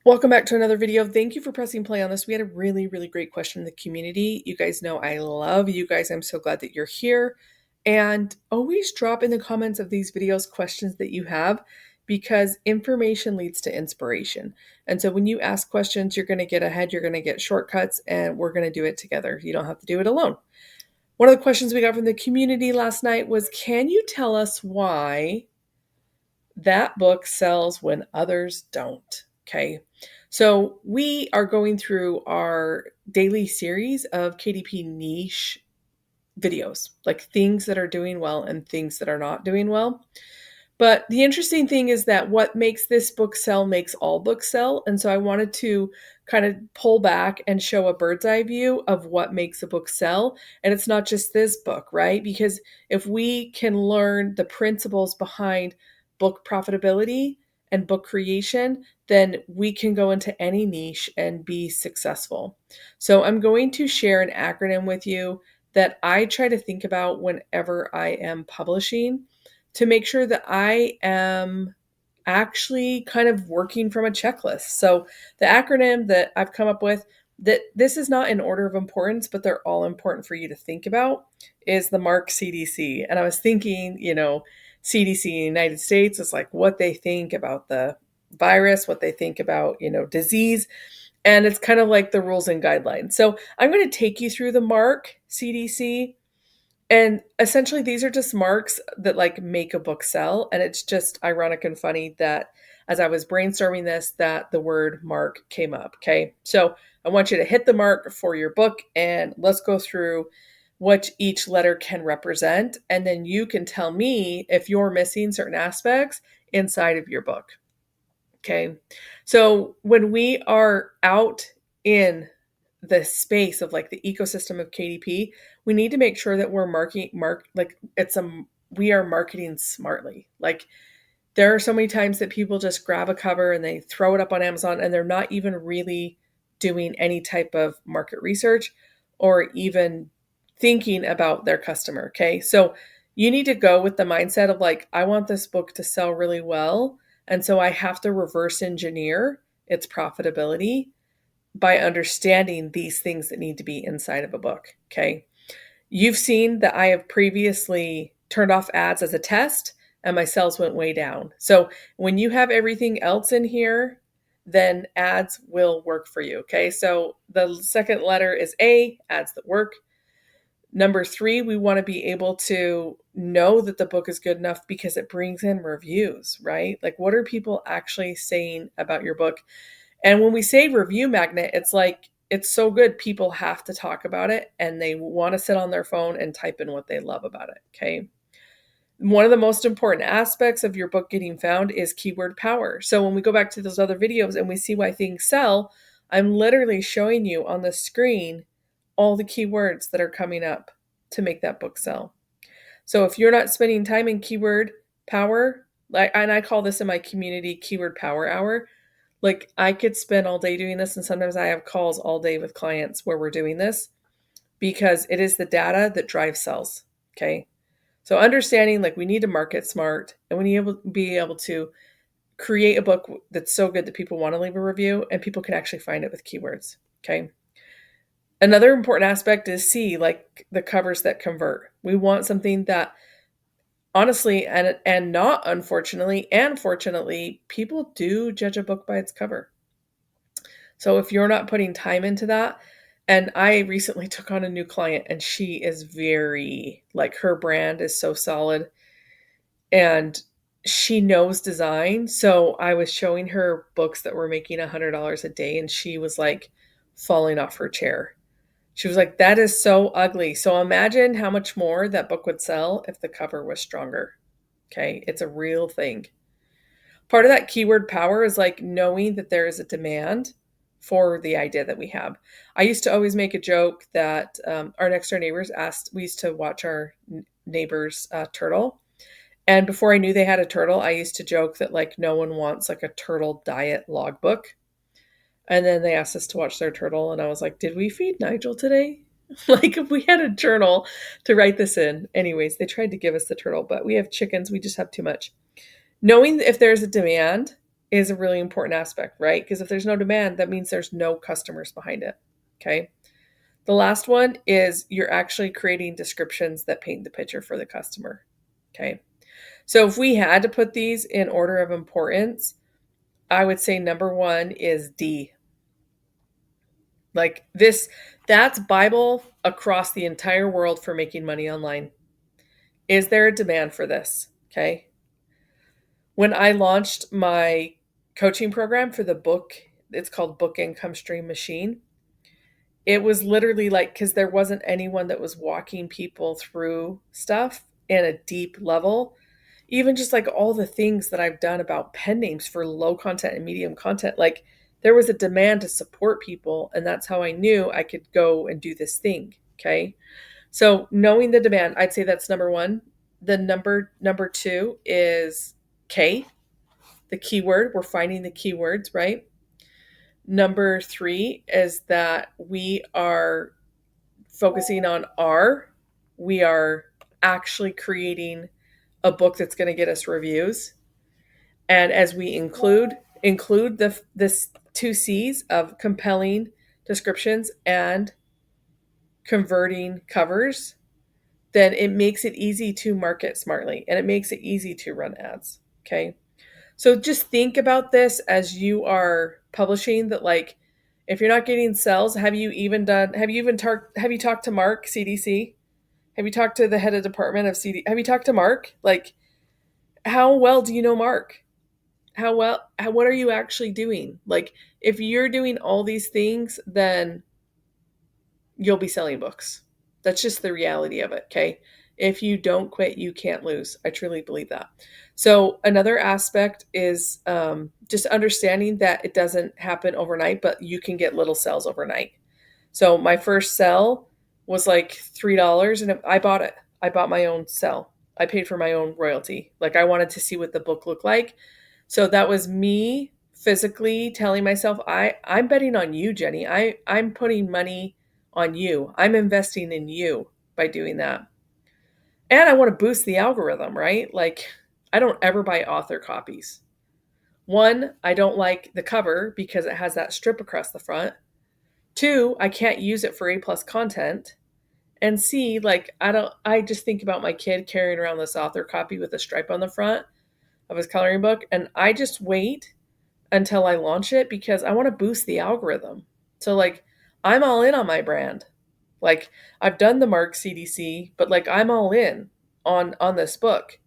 Welcome back to another video. Thank you for pressing play on this. We had a really great question in the community. You guys know I love you guys. I'm so glad that you're here. And always drop in the comments of these videos questions that you have because information leads to inspiration. And so when you ask questions, you're going to get ahead, you're going to get shortcuts, and we're going to do it together. You don't have to do it alone. One of the questions we got from the community last night was, can you tell us why that book sells when others don't? Okay. So we are going through our daily series of KDP niche videos, like things that are doing well and things that are not doing well. But the interesting thing is that what makes this book sell makes all books sell. And so I wanted to kind of pull back and show a bird's eye view of what makes a book sell. And it's not just this book, right? Because if we can learn the principles behind book profitability and book creation, then we can go into any niche and be successful. So I'm going to share an acronym with you that I try to think about whenever I am publishing to make sure that I am actually kind of working from a checklist. So the acronym that I've come up with, that this is not in order of importance, but they're all important for you to think about, is the Mark CDC. And I was thinking, CDC in the United States is like what they think about the virus, what they think about, disease. And it's kind of like the rules and guidelines. So I'm going to take you through the Mark CDC. And essentially, these are just marks that like make a book sell. And it's just ironic and funny that as I was brainstorming this, that the word mark came up. Okay. So I want you to hit the mark for your book and let's go through what each letter can represent. And then you can tell me if you're missing certain aspects inside of your book. Okay. So when we are out in the space of like the ecosystem of KDP, we need to make sure that we're we are marketing smartly. Like there are so many times that people just grab a cover and they throw it up on Amazon and they're not even really doing any type of market research or even thinking about their customer. Okay. So you need to go with the mindset of like, I want this book to sell really well. And so I have to reverse engineer its profitability by understanding these things that need to be inside of a book. Okay. You've seen that I have previously turned off ads as a test and my sales went way down. So when you have everything else in here, then ads will work for you. Okay. So the second letter is A, ads that work. Number 3, we want to be able to know that the book is good enough because it brings in reviews, right? Like what are people actually saying about your book? And when we say review magnet, it's like, it's so good. People have to talk about it and they want to sit on their phone and type in what they love about it. Okay. One of the most important aspects of your book getting found is keyword power. So when we go back to those other videos and we see why things sell, I'm literally showing you on the screen all the keywords that are coming up to make that book sell. So if you're not spending time in keyword power, and I call this in my community keyword power hour, like I could spend all day doing this. And sometimes I have calls all day with clients where we're doing this because it is the data that drives sales. Okay. So understanding like we need to market smart and we need to be able to create a book that's so good that people want to leave a review and people can actually find it with keywords. Okay. Another important aspect is C, like the covers that convert. We want something that honestly and not unfortunately and fortunately, people do judge a book by its cover. So if you're not putting time into that, and I recently took on a new client and she is very like her brand is so solid and she knows design. So I was showing her books that were making $100 a day and she was like falling off her chair. She was like, that is so ugly. So imagine how much more that book would sell if the cover was stronger. Okay. It's a real thing. Part of that keyword power is like knowing that there is a demand for the idea that we have. I used to always make a joke that our next door neighbors asked, we used to watch our neighbor's turtle. And before I knew they had a turtle, I used to joke that like no one wants like a turtle diet logbook. And then they asked us to watch their turtle. And I was like, did we feed Nigel today? Like if we had a journal to write this in. Anyways, they tried to give us the turtle, but we have chickens. We just have too much. Knowing if there's a demand is a really important aspect, right? Because if there's no demand, that means there's no customers behind it. Okay. The last one is you're actually creating descriptions that paint the picture for the customer. Okay. So if we had to put these in order of importance, I would say number one is D. Like this, that's Bible across the entire world for making money online. Is there a demand for this? Okay. When I launched my coaching program for the book, it's called Book Income Stream Machine. It was literally like, because there wasn't anyone that was walking people through stuff in a deep level. Even just like all the things that I've done about pen names for low content and medium content, like there was a demand to support people. And that's how I knew I could go and do this thing. Okay. So knowing the demand, I'd say that's number one. The number two is K, the keyword. We're finding the keywords, right? Number three is that we are focusing on R. We are actually creating a book that's going to get us reviews. And as we include this two C's of compelling descriptions and converting covers, then it makes it easy to market smartly and it makes it easy to run ads. Okay. So just think about this as you are publishing that, like, if you're not getting sales, have you talked to Mark CDC? Have you talked to the head of department of CD? Have you talked to Mark? Like, how well do you know Mark? What are you actually doing? Like, if you're doing all these things, then you'll be selling books. That's just the reality of it. Okay. If you don't quit, you can't lose. I truly believe that. So, another aspect is just understanding that it doesn't happen overnight, but you can get little sales overnight. So, my first sell was like $3, and I bought it. I bought my own sell. I paid for my own royalty. Like, I wanted to see what the book looked like. So, that was me physically telling myself, I'm betting on you, Jenny. I'm putting money on you. I'm investing in you by doing that. And I want to boost the algorithm, right? Like, I don't ever buy author copies. One, I don't like the cover because it has that strip across the front. Two, I can't use it for A+ content. And C, like, I just think about my kid carrying around this author copy with a stripe on the front of his coloring book. And I just wait until I launch it because I want to boost the algorithm. So, like, I'm all in on my brand. Like, I've done the Mark CDC, but like, I'm all in on this book.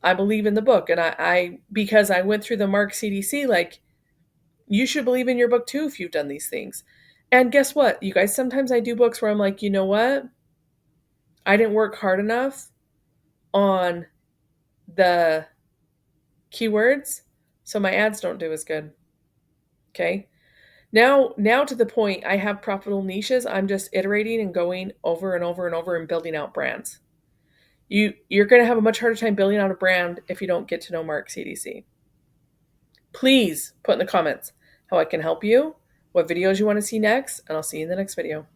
I believe in the book, and I because I went through the Mark CDC, like, you should believe in your book too if you've done these things. And guess what, you guys, sometimes I do books where I'm like, you know what? I didn't work hard enough on the keywords, so my ads don't do as good. Okay? Now to the point, I have profitable niches. I'm just iterating and going over and over and over and building out brands. You're going to have a much harder time building out a brand if you don't get to know Mark CDC. Please put in the comments how I can help you, what videos you want to see next, and I'll see you in the next video.